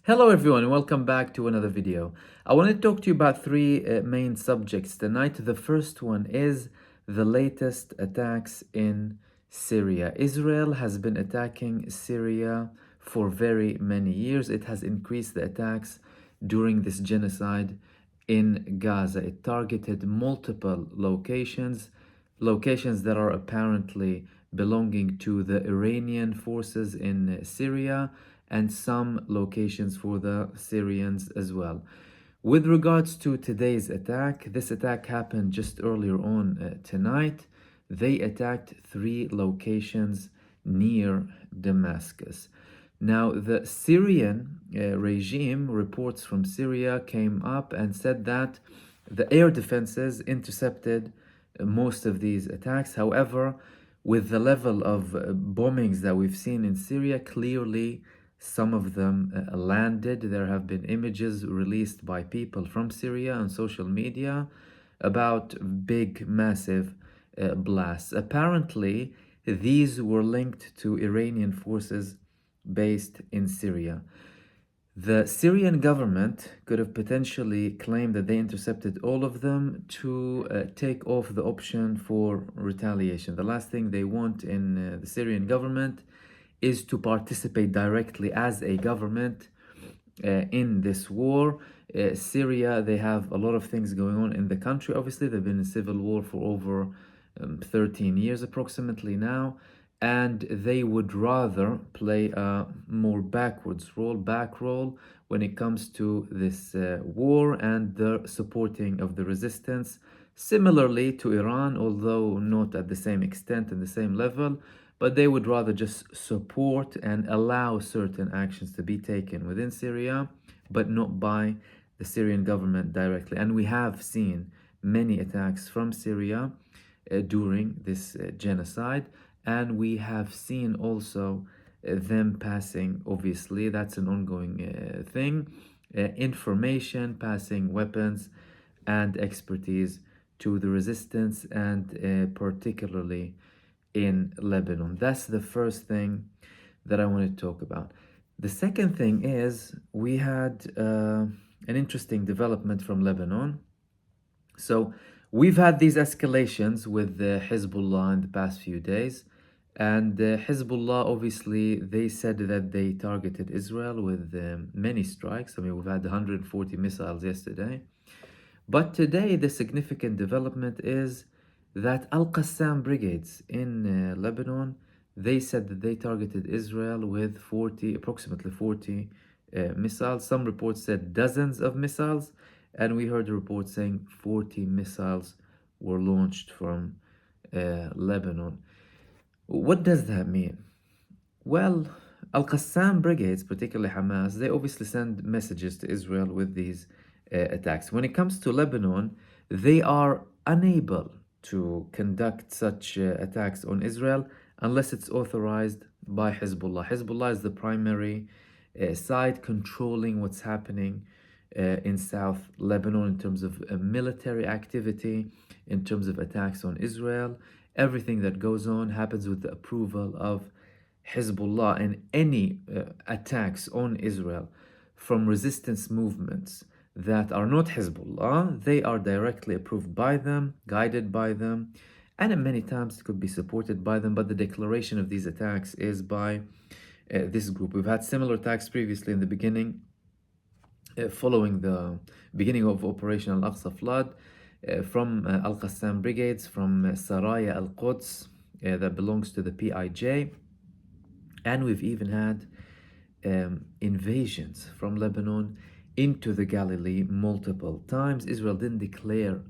Hello everyone and welcome back to another video. I want to talk to you about three main subjects tonight. The first one is the latest attacks in Syria. Israel has been attacking Syria for very many years. It has increased the attacks during this genocide in Gaza. It targeted multiple locations that are apparently belonging to the Iranian forces in Syria, and some locations for the Syrians as well. With regards to today's attack, this attack happened just earlier on tonight. They attacked three locations near Damascus. Now, the Syrian regime reports from Syria came up and said that the air defenses intercepted most of these attacks. However, with the level of bombings that we've seen in Syria, clearly some of them landed. There have been images released by people from Syria on social media about big, massive blasts. Apparently, these were linked to Iranian forces based in Syria. The Syrian government could have potentially claimed that they intercepted all of them to take off the option for retaliation. The last thing they want in the Syrian government is to participate directly as a government in this war. Syria, they have a lot of things going on in the country. Obviously, they've been in civil war for over 13 years approximately now, and they would rather play a more back role when it comes to this war and the supporting of the resistance, similarly to Iran, although not at the same extent and the same level. But they would rather just support and allow certain actions to be taken within Syria, but not by the Syrian government directly. And we have seen many attacks from Syria during this genocide. And we have seen also them passing, obviously, that's an ongoing thing, information, passing weapons and expertise to the resistance, and particularly in Lebanon. That's the first thing that I want to talk about. The second thing is we had an interesting development from Lebanon. So we've had these escalations with Hezbollah in the past few days. And Hezbollah, obviously, they said that they targeted Israel with many strikes. I mean, we've had 140 missiles yesterday. But today, the significant development is that Al-Qassam brigades in Lebanon, they said that they targeted Israel with approximately 40 missiles. Some reports said dozens of missiles, and we heard a report saying 40 missiles were launched from Lebanon. What does that mean? Well, Al-Qassam brigades, particularly Hamas, they obviously send messages to Israel with these attacks. When it comes to Lebanon, they are unable to conduct such attacks on Israel unless it's authorized by Hezbollah. Hezbollah is the primary side controlling what's happening in South Lebanon in terms of military activity, in terms of attacks on Israel. Everything that goes on happens with the approval of Hezbollah, and any attacks on Israel from resistance movements that are not Hezbollah, they are directly approved by them, guided by them, and many times it could be supported by them, but the declaration of these attacks is by this group. We've had similar attacks previously in the beginning, following the beginning of Operation Al-Aqsa Flood, from Al-Qassam brigades, from Saraya Al-Quds, that belongs to the PIJ, and we've even had invasions from Lebanon into the Galilee multiple times. Israel didn't declare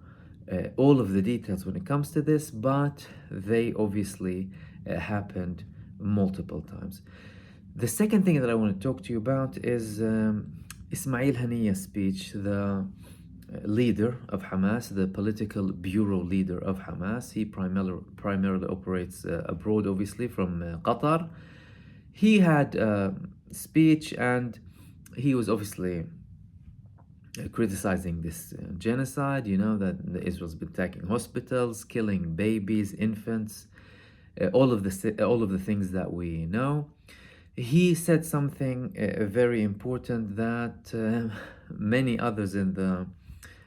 all of the details when it comes to this, but they obviously happened multiple times. The second thing that I want to talk to you about is Ismail Haniyeh's speech, the leader of Hamas, the political bureau leader of Hamas. He primarily operates abroad, obviously, from Qatar. He had a speech, and he was obviously criticizing this genocide, that Israel's been attacking hospitals, killing babies, infants, all of the things that we know. he said something very important that many others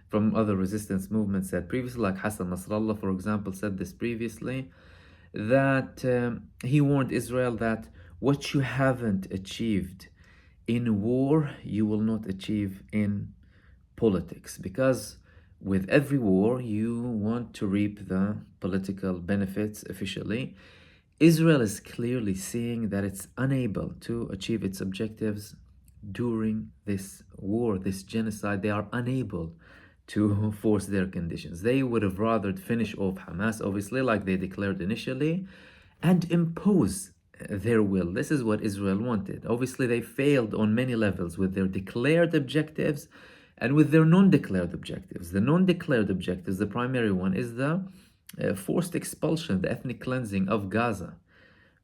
from other resistance movements said previously, like Hassan Nasrallah, for example, said this previously, that he warned Israel that what you haven't achieved in war, you will not achieve in politics, because with every war, you want to reap the political benefits officially. Israel is clearly seeing that it's unable to achieve its objectives during this war, this genocide. They are unable to force their conditions. They would have rather finish off Hamas, obviously, like they declared initially, and impose their will. This is what Israel wanted. Obviously, they failed on many levels with their declared objectives and with their non-declared objectives. The non-declared objectives, the primary one, is the forced expulsion, the ethnic cleansing of Gaza.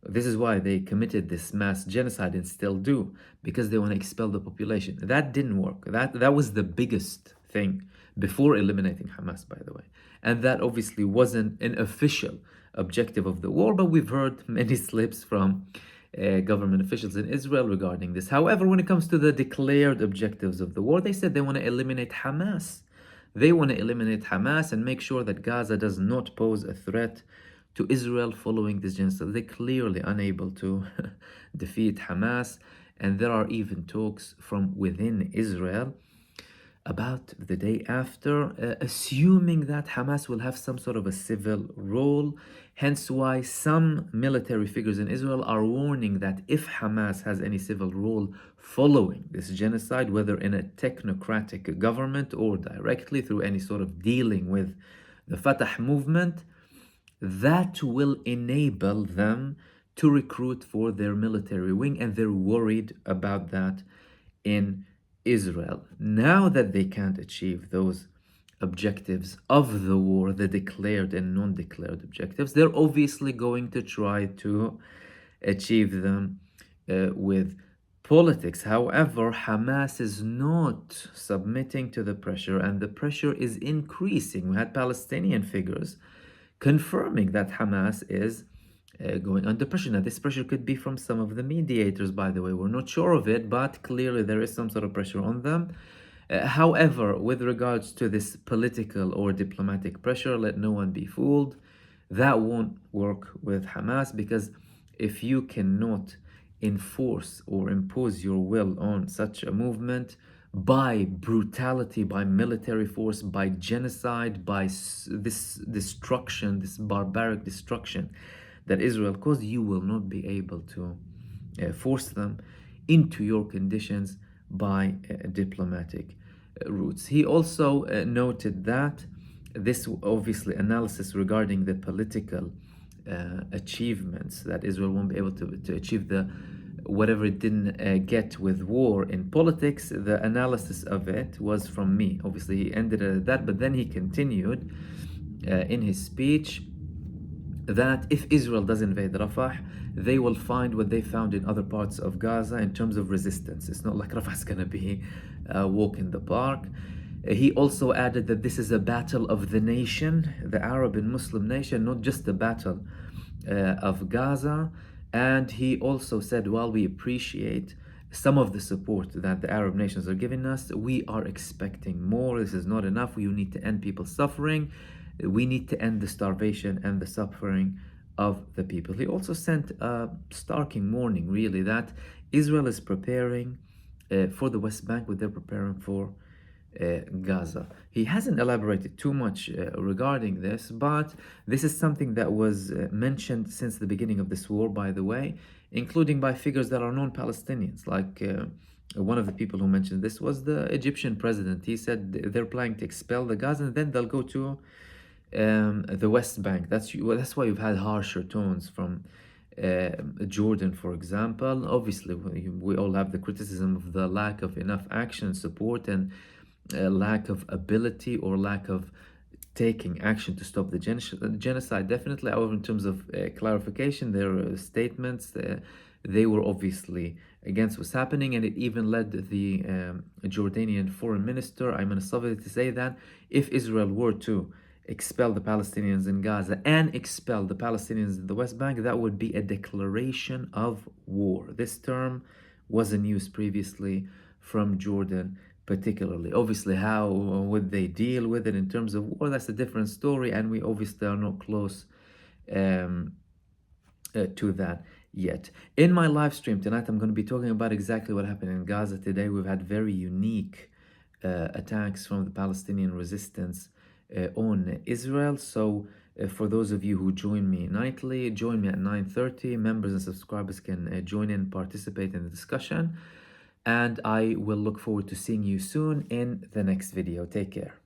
This is why they committed this mass genocide and still do, because they want to expel the population. That didn't work. That was the biggest thing before eliminating Hamas, by the way. And that obviously wasn't an official objective of the war, but we've heard many slips from government officials in Israel regarding this. However, when it comes to the declared objectives of the war, they said they want to eliminate Hamas. They want to eliminate Hamas and make sure that Gaza does not pose a threat to Israel following this genocide. They're clearly unable to defeat Hamas, and there are even talks from within Israel about the day after, assuming that Hamas will have some sort of a civil role. Hence why some military figures in Israel are warning that if Hamas has any civil role following this genocide, whether in a technocratic government or directly through any sort of dealing with the Fatah movement, that will enable them to recruit for their military wing, and they're worried about that in Israel. Now that they can't achieve those objectives of the war, the declared and non-declared objectives, they're obviously going to try to achieve them with politics. However, Hamas is not submitting to the pressure, and the pressure is increasing. We had Palestinian figures confirming that Hamas is going under pressure. Now, this pressure could be from some of the mediators, by the way. We're not sure of it, but clearly there is some sort of pressure on them. However, with regards to this political or diplomatic pressure, let no one be fooled. That won't work with Hamas, because if you cannot enforce or impose your will on such a movement by brutality, by military force, by genocide, by this destruction, this barbaric destruction that Israel caused, you will not be able to force them into your conditions by diplomatic routes. He also noted that this obviously analysis regarding the political achievements, that Israel won't be able to achieve the whatever it didn't get with war in politics. The analysis of it was from me. Obviously, he ended at that, but then he continued in his speech that if Israel does invade Rafah, they will find what they found in other parts of Gaza in terms of resistance. It's not like Rafah is going to be a walk in the park. He also added that this is a battle of the nation, the Arab and Muslim nation, not just the battle of Gaza. And he also said, while we appreciate some of the support that the Arab nations are giving us, we are expecting more. This is not enough. We need to end people's suffering. We need to end the starvation and the suffering of the people. He also sent a starking warning, really, that Israel is preparing for the West Bank what they're preparing for Gaza. He hasn't elaborated too much regarding this, but this is something that was mentioned since the beginning of this war, by the way, including by figures that are non-Palestinians. Like one of the people who mentioned this was the Egyptian president. He said they're planning to expel the Gaza and then they'll go to the West Bank. That's why you've had harsher tones from Jordan, for example. Obviously, we all have the criticism of the lack of enough action, support, and lack of ability or lack of taking action to stop the genocide, definitely. However, in terms of clarification, their statements, they were obviously against what's happening, and it even led the Jordanian foreign minister Ayman al-Safadi to say that if Israel were to expel the Palestinians in Gaza and expel the Palestinians in the West Bank, that would be a declaration of war. This term wasn't used previously from Jordan particularly. Obviously, how would they deal with it in terms of war? That's a different story, and we obviously are not close um, to that yet. In my live stream tonight, I'm going to be talking about exactly what happened in Gaza today. We've had very unique attacks from the Palestinian resistance on Israel. So for those of you who join me nightly, join me at 9:30. Members and subscribers can join in, participate in the discussion. And I will look forward to seeing you soon in the next video. Take care.